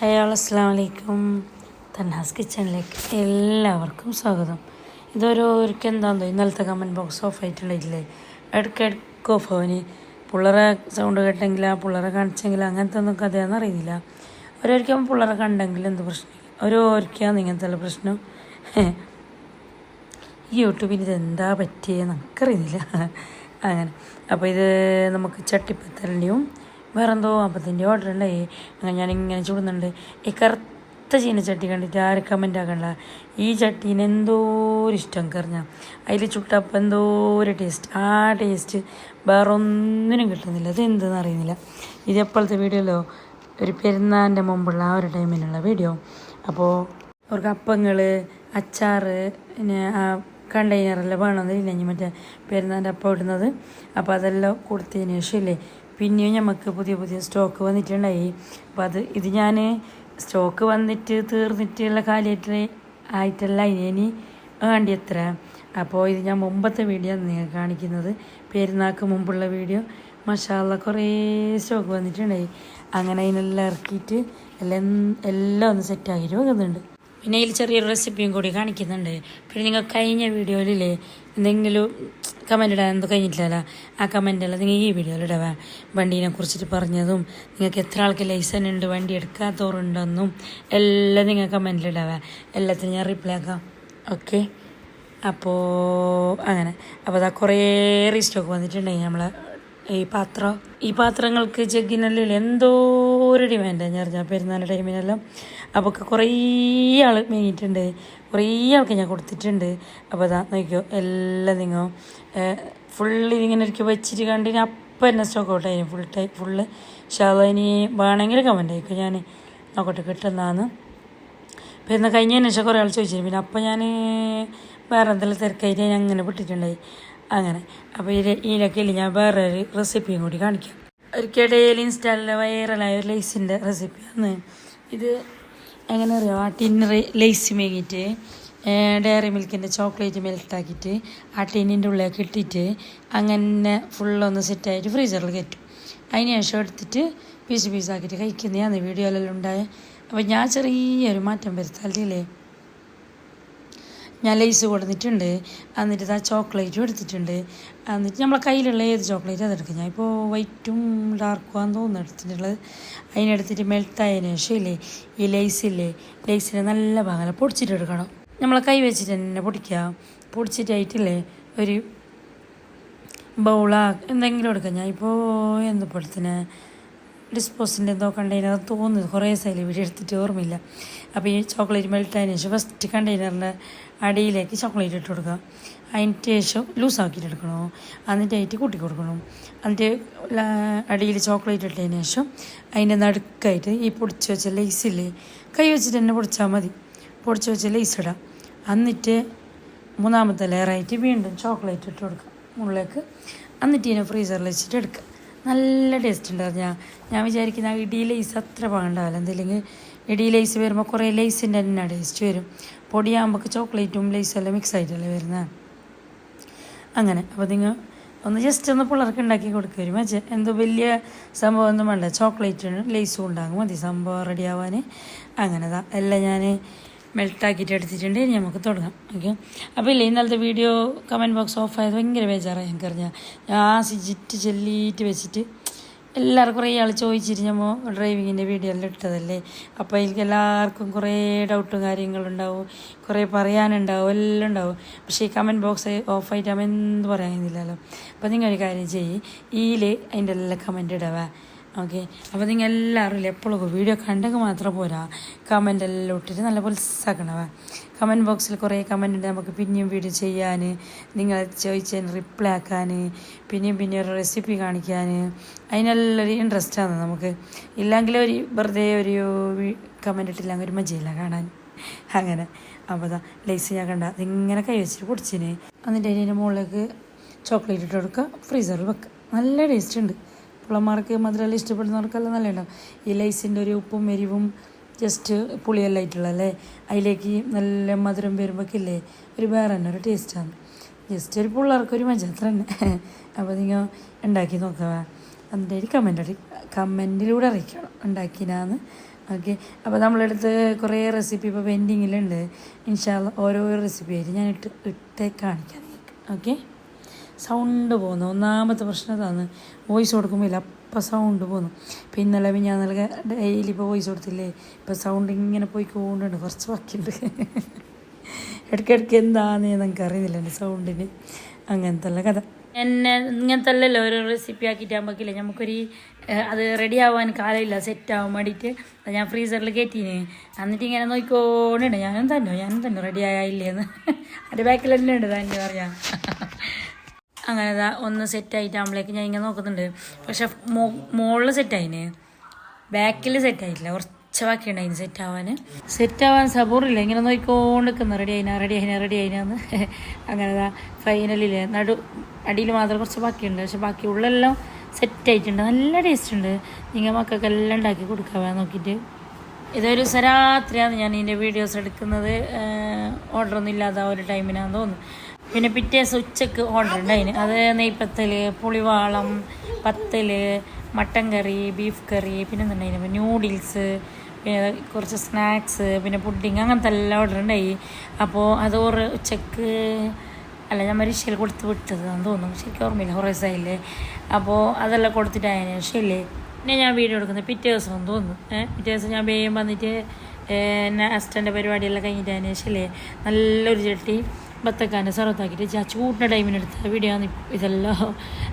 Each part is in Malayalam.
ഹായ് അസ്സലാമു അലൈക്കും. തൻഹാസ് കിച്ചണിലേക്ക് എല്ലാവർക്കും സ്വാഗതം. ഇതൊരോർക്ക് എന്താണെന്നോ ഇന്നലത്തെ കമൻറ്റ് ബോക്സ് ഓഫ് ആയിട്ടുണ്ടായിട്ടില്ലേ, ഇടയ്ക്കിടയ്ക്ക് ഓഫ് ആവാന് പിള്ളേരെ സൗണ്ട് കേട്ടെങ്കിൽ ആ പിള്ളേരെ കാണിച്ചെങ്കിൽ അങ്ങനത്തെ ഒന്നും കഥയാണെന്ന് അറിയുന്നില്ല. ഓരോരിക്കും പിള്ളേരെ കണ്ടെങ്കിൽ എന്ത് പ്രശ്നമില്ല, ഓരോരിക്കാന്ന് ഇങ്ങനത്തെ ഉള്ള പ്രശ്നം. ഈ യൂട്യൂബിന് ഇതെന്താ പറ്റിയെന്ന് നമുക്കറിയുന്നില്ല. അങ്ങനെ അപ്പോൾ ഇത് നമുക്ക് ചട്ടിപ്പത്തലിൻ്റെയും വേറെന്തോ അപ്പത്തിൻ്റെ ഓർഡർ ഉണ്ടായി. അങ്ങനെ ഞാനിങ്ങനെ ചൂടുന്നുണ്ട്. ഈ കറുത്ത ചീനച്ചട്ടി കണ്ടിട്ട് ആരും കമൻ്റ് ആക്കണ്ട. ഈ ചട്ടീന് എന്തോ ഒരു ഇഷ്ടം കറിഞ്ഞാൽ അതിൽ ചുട്ടപ്പം എന്തോ ഒരു ടേസ്റ്റ്, ആ ടേസ്റ്റ് വേറെ ഒന്നിനും കിട്ടുന്നില്ല. അത് എന്തെന്ന് അറിയുന്നില്ല. ഇത് എപ്പോഴത്തെ വീഡിയോയിലോ ഒരു പെരുന്നാളിൻ്റെ മുമ്പുള്ള ആ ഒരു ടൈമിനുള്ള വീഡിയോ. അപ്പോൾ അവർക്ക് അപ്പങ്ങൾ, അച്ചാർ, പിന്നെ ആ കണ്ടെയ്നറെല്ലാം വേണമെന്നില്ല ഇനി മറ്റേ പെരുന്നാളിൻ്റെ അപ്പം ഇടുന്നത്. അപ്പോൾ അതെല്ലാം കൊടുത്തതിന് ശേഷം ഇല്ലേ പിന്നെയും നമുക്ക് പുതിയ പുതിയ സ്റ്റോക്ക് വന്നിട്ടുണ്ടായി. അപ്പോൾ ഇത് ഞാൻ സ്റ്റോക്ക് വന്നിട്ട് തീർന്നിട്ടുള്ള ആയിട്ടല്ല ഇനി വേണ്ടി എത്ര. അപ്പോൾ ഇത് ഞാൻ മുമ്പത്തെ വീഡിയോ നിങ്ങൾ കാണിക്കുന്നത്, പെരുന്നാൾക്ക് മുമ്പുള്ള വീഡിയോ. മാഷാ അല്ലാഹ് കുറേ സ്റ്റോക്ക് വന്നിട്ടുണ്ടായി. അങ്ങനെ അതിനെല്ലാം ഇറക്കിയിട്ട് എല്ലാം ഒന്ന് സെറ്റാക്കിയിട്ട് വെക്കുന്നുണ്ട്. പിന്നെ ഇതിൽ ചെറിയൊരു റെസിപ്പിയും കൂടി കാണിക്കുന്നുണ്ട്. പിന്നെ നിങ്ങൾ കഴിഞ്ഞ വീഡിയോയിലേ എന്തെങ്കിലും കമൻ്റ് ഇടാൻ എന്തോ കഴിഞ്ഞിട്ടില്ലല്ലോ, ആ കമൻ്റെല്ലാം നിങ്ങൾ ഈ വീഡിയോയിൽ ഇടവേ. വണ്ടീനെ കുറിച്ചിട്ട് പറഞ്ഞതും നിങ്ങൾക്ക് എത്ര ആൾക്ക് ലൈസൻസ് ഉണ്ട്, വണ്ടി എടുക്കാത്തവരുണ്ടെന്നും എല്ലാം നിങ്ങൾ കമൻറ്റിലിടവേ. എല്ലാത്തിനും ഞാൻ റിപ്ലൈ ആക്കാം. ഓക്കെ, അപ്പോൾ അങ്ങനെ അപ്പോൾ അതാ കുറേ റീസ്റ്റോക്ക് വന്നിട്ടുണ്ടായി നമ്മളെ ഈ പാത്രങ്ങൾക്ക് ജഗ്ഗിനെല്ലാം എന്തോ ഒരു ഡിമാൻഡാണ് ഞാൻ അറിഞ്ഞാൽ പെരുന്നാൾ ടൈമിനെല്ലാം. അപ്പോൾ കുറേ ആൾ മേങ്ങിയിട്ടുണ്ട്, കുറേ ആൾക്ക് ഞാൻ കൊടുത്തിട്ടുണ്ട്. അപ്പോൾ അതാ നോക്കിയോ, എല്ലാം നിങ്ങൾ ഫുള്ള് ഇങ്ങനെ വെച്ചിട്ട് കണ്ടിന് അപ്പം തന്നെ സ്റ്റോക്ക് ഔട്ട് ആയിരുന്നു ഫുള്ള്. പക്ഷേ അതിന് വേണമെങ്കിൽ കമൻ്റ് ആയിക്കോ, ഞാൻ നോക്കട്ടെ കിട്ടുന്നതാണ്. പെരുന്നാൾ കഴിഞ്ഞതിന് ശേഷം കുറേ ആൾ ചോദിച്ചിരുന്നു. പിന്നെ അപ്പം ഞാൻ വേറെ എന്തെങ്കിലും തിരക്കായിട്ട് ഞാൻ അങ്ങനെ വിട്ടിട്ടുണ്ടായി. അങ്ങനെ അപ്പോൾ ഇതിലൊക്കെ ഞാൻ വേറൊരു റെസിപ്പിയും കൂടി കാണിക്കാം. ഒരിക്കൽ ഇൻസ്റ്റാളിൽ വൈറലായ ഒരു ലേസിൻ്റെ റെസിപ്പിയാണ് ഇത്. എങ്ങനെ അറിയാം, ആ ടിന്ന് ലേസ് മേങ്ങിയിട്ട് ഡയറി മിൽക്കിൻ്റെ ചോക്ലേറ്റ് മെൽട്ടാക്കിയിട്ട് ആ ടിന്നിൻ്റെ ഉള്ളിലേക്ക് ഇട്ടിട്ട് അങ്ങനെ ഫുള്ളൊന്ന് സെറ്റായിട്ട് ഫ്രീസറിൽ കയറ്റും. അതിന് ശേഷം എടുത്തിട്ട് പീസാക്കിയിട്ട് കഴിക്കുന്നതാണ് വീഡിയോയിലെല്ലാം ഉണ്ടായത്. അപ്പോൾ ഞാൻ ചെറിയൊരു മാറ്റം വരുത്താല്ലേ, ഞാൻ ലേസ് കൊടുത്തിട്ടുണ്ട്, എന്നിട്ട് ആ ചോക്ലേറ്റും എടുത്തിട്ടുണ്ട്. എന്നിട്ട് നമ്മളെ കയ്യിലുള്ള ഏത് ചോക്ലേറ്റ് അതെടുക്കും. ഞാൻ ഇപ്പോൾ വൈറ്റും ഡാർക്കുമാണെന്ന് തോന്നുന്നു എടുത്തിട്ടുള്ളത്. അതിനെടുത്തിട്ട് മെൽട്ടായതിനു ശേഷം ഇല്ലേ ഈ ലേസിനെ നല്ല ഭാഗം പൊടിച്ചിട്ടെടുക്കണം. നമ്മളെ കൈ വെച്ചിട്ട് തന്നെ പൊടിച്ചിട്ടായിട്ടില്ലേ ഒരു ബൗളാ എന്തെങ്കിലും എടുക്കാം. ഞാൻ ഇപ്പോൾ എന്തപ്പോഴത്തിന് ഡിസ്പോസിൻ്റെ എന്തോ കണ്ടെയ്നർ തോന്നുന്നത്, കുറേ സൈഡിൽ വീഡിയോ എടുത്തിട്ട് ഓർമ്മയില്ല. അപ്പോൾ ഈ ചോക്ലേറ്റ് മെൽട്ടായതിനു ശേഷം ഫസ്റ്റ് കണ്ടെയ്നറിൻ്റെ അടിയിലേക്ക് ചോക്ലേറ്റ് ഇട്ട് കൊടുക്കുക. അതിൻ്റെ ശേഷം ലൂസാക്കിയിട്ട് എടുക്കണോ, എന്നിട്ടായിട്ട് കൂട്ടി കൊടുക്കണം. എന്നിട്ട് അടിയിൽ ചോക്ലേറ്റ് ഇട്ടതിന് ശേഷം അതിൻ്റെ നടുക്കായിട്ട് ഈ പൊടിച്ച് വെച്ച ലേസില്ലേ കൈ വെച്ചിട്ട് തന്നെ പൊടിച്ചാൽ മതി. പൊടിച്ച് വെച്ച ലേസ് ഇടാം. എന്നിട്ട് മൂന്നാമത്തെ ലെയറായിട്ട് വീണ്ടും ചോക്ലേറ്റ് ഇട്ട് കൊടുക്കുക മുകളിലേക്ക്. എന്നിട്ട് ഇതിനെ ഫ്രീസറിൽ വെച്ചിട്ട് എടുക്കുക. നല്ല ടേസ്റ്റ് ഉണ്ടാവും. ഞാൻ വിചാരിക്കുന്ന ആ ഇടി ലേസ് അത്ര പാടുണ്ടാവില്ല. എന്തെങ്കിലും ഇടി ലേസ് വരുമ്പോൾ കുറേ ലേസിൻ്റെ തന്നെ ടേസ്റ്റ് വരും. പൊടിയാകുമ്പോൾ ചോക്ലേറ്റും ലേസും മിക്സ് ആയിട്ടല്ലേ വരുന്നത്. അങ്ങനെ അപ്പോൾ നിങ്ങൾ ഒന്ന് ജസ്റ്റ് ഒന്ന് പിള്ളേർക്ക് ഉണ്ടാക്കി കൊടുക്കും. മറ്റേ എന്തോ വലിയ സംഭവം ഒന്നും വേണ്ട, ചോക്ലേറ്റും ലേസും ഉണ്ടാകും മതി സംഭവം റെഡി ആവാൻ. അങ്ങനെ എല്ലാം ഞാൻ മെൽട്ടാക്കിയിട്ട് എടുത്തിട്ടുണ്ട്. ഇനി നമുക്ക് തുടങ്ങാം. ഓക്കെ, അപ്പോൾ ഇല്ല ഇന്നലത്തെ വീഡിയോ കമൻറ്റ് ബോക്സ് ഓഫ് ആയത് ഭയങ്കര ബേജാറായി എനിക്കറിഞ്ഞാൽ. ഞാൻ ആസിച്ചിട്ട് ചെല്ലിയിട്ട് വെച്ചിട്ട് എല്ലാവർക്കും കുറേ ആൾ ചോദിച്ചിട്ട് നമ്മൾ ഡ്രൈവിങ്ങിൻ്റെ വീഡിയോ എല്ലാം ഇട്ടതല്ലേ. അപ്പോൾ എനിക്ക് എല്ലാവർക്കും കുറേ ഡൗട്ടും കാര്യങ്ങളുണ്ടാവും, കുറേ പറയാനുണ്ടാവും, എല്ലാം ഉണ്ടാവും. പക്ഷേ ഈ കമൻറ്റ് ബോക്സ് ഓഫായിട്ട് നമ്മൾ എന്ത് പറയാനില്ലല്ലോ. അപ്പോൾ നിങ്ങളൊരു കാര്യം ചെയ്യ്, അതിൻ്റെ എല്ലാം കമൻറ്റ് ഇടവേ. ഓക്കെ, അപ്പോൾ നിങ്ങൾ എല്ലാവരും എപ്പോഴും വീഡിയോ കണ്ടെങ്കിൽ മാത്രം പോരാ, കമൻ്റ് എല്ലാം ഇട്ടിട്ട് നല്ല പൊലിസാക്കണവേ. കമൻറ്റ് ബോക്സിൽ കുറേ കമൻ്റ് ഉണ്ട്, നമുക്ക് പിന്നെയും വീഡിയോ ചെയ്യാൻ, നിങ്ങൾ ചോദിച്ചതിന് റിപ്ലൈ ആക്കാൻ, പിന്നെയും ഒരു റെസിപ്പി കാണിക്കാൻ, അതിനെല്ലാം ഒരു ഇൻട്രസ്റ്റാണ് നമുക്ക്. ഇല്ലെങ്കിൽ വെറുതെ ഒരു കമൻ്റ് ഇട്ടില്ലെങ്കിൽ ഒരു മജയില്ല കാണാൻ. അങ്ങനെ അപ്പോൾ ലേസ് ഞാൻ കണ്ട അതിങ്ങനെ കൈ വെച്ചിട്ട് പൊടിച്ചിന്. എന്നിട്ട് അതിൻ്റെ മുകളിലേക്ക് ചോക്ലേറ്റ് ഇട്ട് കൊടുക്കുക, ഫ്രീസറിൽ വെക്കുക. നല്ല ടേസ്റ്റ് ഉണ്ട്. പിള്ളമാർക്ക് മധുരമെല്ലാം ഇഷ്ടപ്പെടുന്നവർക്കെല്ലാം നല്ല ഉണ്ടാവും. ഈ ലൈസിൻ്റെ ഒരു ഉപ്പും എരിവും ജസ്റ്റ് പുളിയെല്ലാം ആയിട്ടുള്ളല്ലേ, അതിലേക്ക് നല്ല മധുരം വരുമ്പോഴേക്കില്ലേ ഒരു വേറെ തന്നെ ഒരു ടേസ്റ്റാണ്. ജസ്റ്റ് ഒരു പിള്ളേർക്കൊരു മജ അത്ര തന്നെ. അപ്പോൾ നിങ്ങൾ ഉണ്ടാക്കി നോക്കുക. എന്നിട്ട് കമൻറ്റിലൂടെ അറിയിക്കണം ഉണ്ടാക്കിനാന്ന് ഓക്കെ. അപ്പോൾ നമ്മളെടുത്ത് കുറേ റെസിപ്പി ഇപ്പോൾ പെൻഡിങ്ങിലുണ്ട്. ഇൻഷാല്ല ഓരോ റെസിപ്പി ആയിട്ട് ഞാൻ ഇട്ടേ കാണിക്കാം നിങ്ങൾക്ക്. ഓക്കെ. സൗണ്ട് പോകുന്നു. ഒന്നാമത്തെ പ്രശ്നം അതാണ്, വോയിസ് കൊടുക്കുമ്പോൾ അപ്പം സൗണ്ട് പോകുന്നു. ഇപ്പോൾ ഇന്നലെ ഞാൻ നല്ല ഡെയിലി ഇപ്പോൾ വോയിസ് കൊടുത്തില്ലേ, ഇപ്പോൾ സൗണ്ട് ഇങ്ങനെ പോയിക്കൊണ്ടുണ്ട്, കുറച്ച് ബാക്കിയുണ്ട്. ഇടയ്ക്കിടയ്ക്ക് എന്താണെന്ന് നമുക്ക് അറിയുന്നില്ല എൻ്റെ സൗണ്ടിന്. അങ്ങനത്തെ ഉള്ള കഥ. എന്നെ ഇങ്ങനത്തെ അല്ലല്ലോ ഓരോ റെസിപ്പി ആക്കിയിട്ടാകുമ്പോഴേക്കില്ലേ നമുക്കൊരു അത് റെഡി ആവാൻ കാലമില്ല, സെറ്റ് ആവാൻ വേണ്ടിയിട്ട്. ഞാൻ ഫ്രീസറിൽ കയറ്റീന്. എന്നിട്ട് ഇങ്ങനെ നോക്കിക്കോണ്ടുണ്ട്, ഞാനും തന്നെ റെഡി ആയില്ലേന്ന്. അതിൻ്റെ ബാക്കിൽ തന്നെ ഉണ്ട് തന്നെ പറയാം. അങ്ങനെ ഒന്ന് സെറ്റായിട്ടാകുമ്പോഴേക്ക് ഞാൻ ഇങ്ങനെ നോക്കുന്നുണ്ട്. പക്ഷെ മുകളിൽ സെറ്റായിന്, ബാക്കിൽ സെറ്റായിട്ടില്ല, കുറച്ച് ബാക്കി ഉണ്ടായിന് സെറ്റാവാൻ സബൂറില്ല. ഇങ്ങനെ നോക്കിക്കൊണ്ടിരിക്കുന്നു, റെഡി ആയിനാന്ന്. അങ്ങനെ ഫൈനലില്ലേ അടിയിൽ മാത്രം കുറച്ച് ബാക്കിയുണ്ട്. പക്ഷെ ബാക്കി ഉള്ളെല്ലാം സെറ്റായിട്ടുണ്ട്, നല്ല ടേസ്റ്റ് ഉണ്ട്. നിങ്ങൾ മക്കൾക്കെല്ലാം ഉണ്ടാക്കി കൊടുക്കാൻ നോക്കിയിട്ട്. ഇതൊരു രാത്രിയാണ് ഞാൻ ഇതിൻ്റെ വീഡിയോസ് എടുക്കുന്നത്. ഓർഡറൊന്നും ഇല്ലാതെ ഒരു ടൈമിനാന്ന് തോന്നുന്നു. പിന്നെ പിറ്റേ ദിവസം ഉച്ചക്ക് ഓർഡർ ഉണ്ടായിന്. അത് നെയ്പ്പത്തൽ, പുളിവാളം, പത്തൽ, മട്ടൻ കറി, ബീഫ് കറി, പിന്നെ എന്തുണ്ടായിന് ന്യൂഡിൽസ്, പിന്നെ കുറച്ച് സ്നാക്സ്, പിന്നെ പുഡിങ്, അങ്ങനത്തെ എല്ലാം ഓർഡർ ഉണ്ടായി. അപ്പോൾ അത് ഉച്ചക്ക് അല്ല, ഞാൻ മരീക്ഷയിൽ കൊടുത്ത് വിട്ടതാന്ന് തോന്നുന്നു, ശരിക്കും ഓർമ്മയില്ല, കുറേ ദിവസമായില്ലേ. അപ്പോൾ അതെല്ലാം കൊടുത്തിട്ടായതിനു ശേഷമില്ലേ പിന്നെ ഞാൻ വീഡിയോ എടുക്കുന്നത് പിറ്റേ ദിവസം തോന്നുന്നു. പിറ്റേ ദിവസം ഞാൻ വേഗം വന്നിട്ട് അസിസ്റ്റൻ്റെ പരിപാടിയെല്ലാം കഴിഞ്ഞിട്ടതിന് ശേഷമില്ലേ നല്ലൊരു ചട്ടി ബത്തക്കാൻ്റെ സർവത്താക്കിയിട്ട് ആ ചൂടിൻ്റെ ടൈമിനെടുത്ത വീഡിയോ ആണ് ഇതെല്ലാം.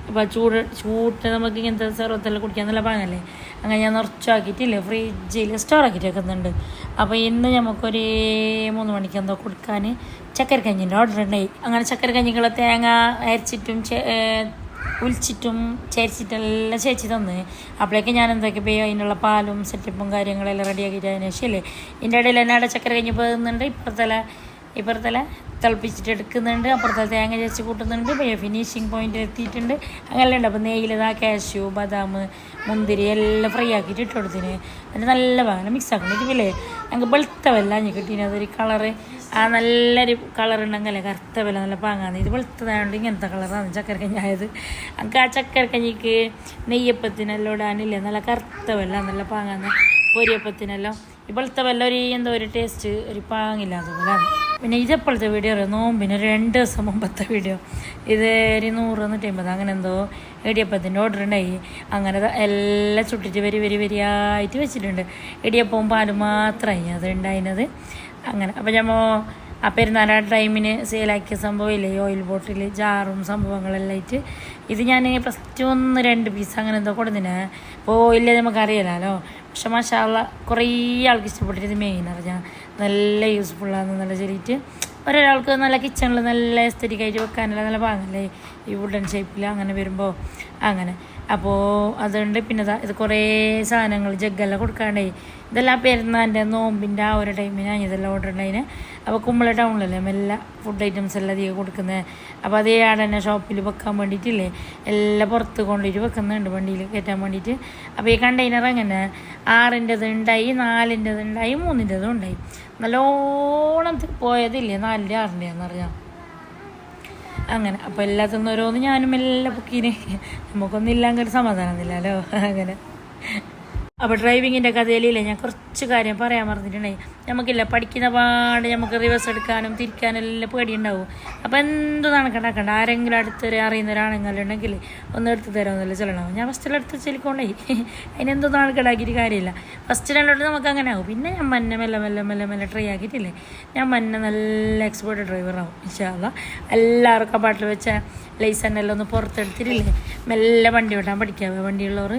അപ്പോൾ ചൂട് നമുക്ക് ഇങ്ങനത്തെ സർവത്തെല്ലാം കുടിക്കാൻ നല്ല പാങ്ങല്ലേ. അങ്ങനെ ഞാൻ നിറച്ചാക്കിയിട്ടില്ലേ ഫ്രിഡ്ജിൽ സ്റ്റോർ ആക്കിയിട്ട് വെക്കുന്നുണ്ട്. അപ്പോൾ ഇന്ന് നമുക്കൊരു 3 മണിക്ക് എന്തോ കൊടുക്കാൻ ചക്കരക്കഞ്ഞിൻ്റെ ഓർഡർ ഉണ്ടായി. അങ്ങനെ ചക്കരക്കഞ്ഞിക്കുള്ള തേങ്ങ അരച്ചിട്ടും ഉലിച്ചിട്ടും ചേച്ചിട്ടെല്ലാം ചേച്ചി തന്ന്. അപ്പോഴേക്ക് ഞാൻ എന്തൊക്കെ പോയി അതിനുള്ള പാലും സെറ്റപ്പും കാര്യങ്ങളെല്ലാം റെഡിയാക്കിയിട്ട് അതിന് ശേഷമല്ലേ ഇതിൻ്റെ ഇടയിൽ തന്നെ അവിടെ ചക്കര കഞ്ഞി പോകുന്നുണ്ട്. ഇപ്പുറത്തല തിളപ്പിച്ചിട്ട് എടുക്കുന്നുണ്ട്, അപ്പുറത്തെ തേങ്ങ ചേച്ചി കൂട്ടുന്നുണ്ട്. ഫിനിഷിങ് പോയിന്റിൽ എത്തിയിട്ടുണ്ട്. അങ്ങനെ ഉണ്ട്. അപ്പോൾ നെയ്യിൽ കാഷ്യൂ, ബദാം, മുന്തിരി എല്ലാം ഫ്രൈ ആക്കിയിട്ട് ഇട്ട് കൊടുത്തിന്. എന്നിട്ട് നല്ല ഭാഗം മിക്സ് ആക്കണം. ഇതില്ലേ ഞങ്ങൾക്ക് വെളുത്ത വെല്ല ഞാൻ കിട്ടീന്. അതൊരു കളറ് നല്ലൊരു കളറുണ്ടെങ്കിലേ കറുത്ത വെല്ല നല്ല പാങ്ങാന്ന്. ഇത് വെളുത്തതായതുകൊണ്ട് ഇങ്ങനത്തെ കളറാണ് ചക്കരക്കഞ്ഞായത്. നമുക്ക് ആ ചക്കരക്കഞ്ഞിക്ക് നെയ്യപ്പത്തിനെല്ലാം ഇടാനില്ലേ നല്ല കറുത്ത വെല്ല നല്ല പാങ്ങാന്ന്. പൊരിയപ്പത്തിനെല്ലാം ഈ വെളുത്ത വെല്ല ഒരു ടേസ്റ്റ് ഒരു പാങ്ങില്ലാത്ത പോലെയാണ്. പിന്നെ ഇതെപ്പോഴത്തെ വീഡിയോ അറിയാം, നോമ്പിന് 2 ദിവസം മുമ്പത്തെ വീഡിയോ. ഇത് ഒരു 100-150 അങ്ങനെ എന്തോ ഇടിയപ്പത്തിൻ്റെ ഓർഡർ ഉണ്ടായി. അങ്ങനെ എല്ലാം ചുട്ടിട്ട് വരിയായിട്ട് വെച്ചിട്ടുണ്ട്. ഇടിയപ്പവും പാലും മാത്രമായി അത് ഉണ്ടായിരുന്നത്. അങ്ങനെ അപ്പോൾ ഞമ്മ ആ പെരുന്നാൾ ടൈമിന് സെയിലാക്കിയ സംഭവമില്ലേ, ഓയിൽ ബോട്ടിൽ ജാറും സംഭവങ്ങളെല്ലാം ആയിട്ട് ഇത് ഞാൻ ഫസ്റ്റ് 1-2 പീസ് അങ്ങനെ എന്തോ കൊടുത്തിനെ. അപ്പോൾ ഓയിലേ നമുക്കറിയാലോ. പക്ഷെ മാഷാള്ള കുറേ ആൾക്ക് ഇഷ്ടപ്പെട്ടിട്ട് ഇത് മെയിൻ അറിഞ്ഞാൽ നല്ല യൂസ്ഫുള്ളാണെന്നുള്ള ശരിയിട്ട്. ഒരാൾക്ക് നല്ല കിച്ചണിൽ നല്ല എസ്തറ്റിക്കായിട്ട് വെക്കാനല്ല നല്ല പാങ്ങല്ലേ ഈ വുഡൻ ഷേപ്പിൽ അങ്ങനെ വരുമ്പോൾ അങ്ങനെ. അപ്പോൾ അതുകൊണ്ട് പിന്നെ ഇത് കുറേ സാധനങ്ങൾ ജഗ്ഗെല്ലാം കൊടുക്കാണ്ടായി. ഇതെല്ലാം പെരുന്നാളിൻ്റെ നോമ്പിൻ്റെ ആ ഒരു ടൈമിനാണ് ഇതെല്ലാം ഓർഡർ ഉണ്ടായിന്. അപ്പോൾ കുമ്പള ടൗണിലല്ലേ എല്ലാ ഫുഡ് ഐറ്റംസ് എല്ലാം അധികം കൊടുക്കുന്നത്. അപ്പോൾ അതേ ആടെ തന്നെ ഷോപ്പിൽ വെക്കാൻ വേണ്ടിയിട്ടില്ലേ എല്ലാം പുറത്ത് കൊണ്ടുപോയിട്ട് വെക്കുന്നുണ്ട്, വണ്ടിയിൽ കയറ്റാൻ വേണ്ടിയിട്ട്. അപ്പോൾ ഈ കണ്ടെയ്നർ അങ്ങനെ 6-ൻ്റെത് ഉണ്ടായി, 4-ൻ്റെത് ഉണ്ടായി, 3-ൻ്റെതും ഉണ്ടായി. നല്ലോണം പോയതില്ലേ 4-ൻ്റെ 6-ൻ്റെയാന്ന് പറഞ്ഞാൽ അങ്ങനെ. അപ്പോൾ എല്ലാത്തിനും ഓരോന്ന് ഞാനും എല്ലാം ബുക്കിന് നമുക്കൊന്നും ഇല്ലാങ്കിൽ ഒരു സമാധാനമൊന്നുമില്ലല്ലോ അങ്ങനെ. അപ്പോൾ ഡ്രൈവിങ്ങിൻ്റെ കഥയിലില്ലേ ഞാൻ കുറച്ച് കാര്യം പറയാൻ മറന്നിട്ടുണ്ടായി. നമുക്കില്ല പഠിക്കുന്ന പാട് നമുക്ക് റിവേഴ്സ് എടുക്കാനും തിരിക്കാനും എല്ലാം പേടിയുണ്ടാവും. അപ്പോൾ എന്ത് നടക്കണ്ട ആരെങ്കിലും അടുത്തൊരു അറിയുന്ന ഒരാണെങ്കിലും ഉണ്ടെങ്കിൽ ഒന്ന് എടുത്ത് തരാമെന്നല്ല ചെല്ലണം. ഞാൻ ഫസ്റ്റിലെടുത്ത് ചെല്ലിക്കൊണ്ടായി അതിനെന്തോ നടക്കടാക്കിയിട്ട് കാര്യമില്ല. ഫസ്റ്റ് 2 നമുക്ക് അങ്ങനെ ആവും. പിന്നെ ഞാൻ മെല്ലെ ട്രൈ ആക്കിയിട്ടില്ലേ ഞാൻ നല്ല എക്സ്പേർട്ട് ഡ്രൈവറാവും ഇൻഷാ അല്ലാഹ്. എല്ലാവർക്കും ആ പാട്ടിൽ വെച്ച ലൈസൻസെല്ലാം ഒന്ന് പുറത്തെടുത്തിട്ടില്ലേ മെല്ലെ വണ്ടി ഓട്ടാൻ പഠിക്കാവേ. വണ്ടിയുള്ളവർ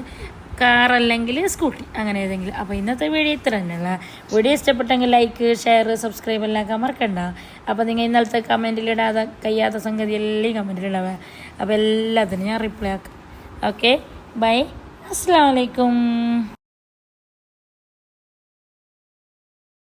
കാറല്ലെങ്കിൽ സ്കൂട്ടി അങ്ങനെ ഏതെങ്കിലും. അപ്പോൾ ഇന്നത്തെ വീഡിയോ ഇത്ര തന്നെയുള്ള വീഡിയോ ഇഷ്ടപ്പെട്ടെങ്കിൽ ലൈക്ക്, ഷെയർ, സബ്സ്ക്രൈബ് എല്ലാം ആക്കാൻ മറക്കണ്ട. അപ്പോൾ നിങ്ങൾ ഇന്നലത്തെ കമൻറ്റിലിടാതെ കഴിയാത്ത സംഗതി എല്ലാം കമൻറ്റിലിടാവേ. അപ്പോൾ എല്ലാത്തിനും ഞാൻ റിപ്ലൈ ആക്കാം. ഓക്കെ, ബൈ, അസ്സലാമു അലൈക്കും.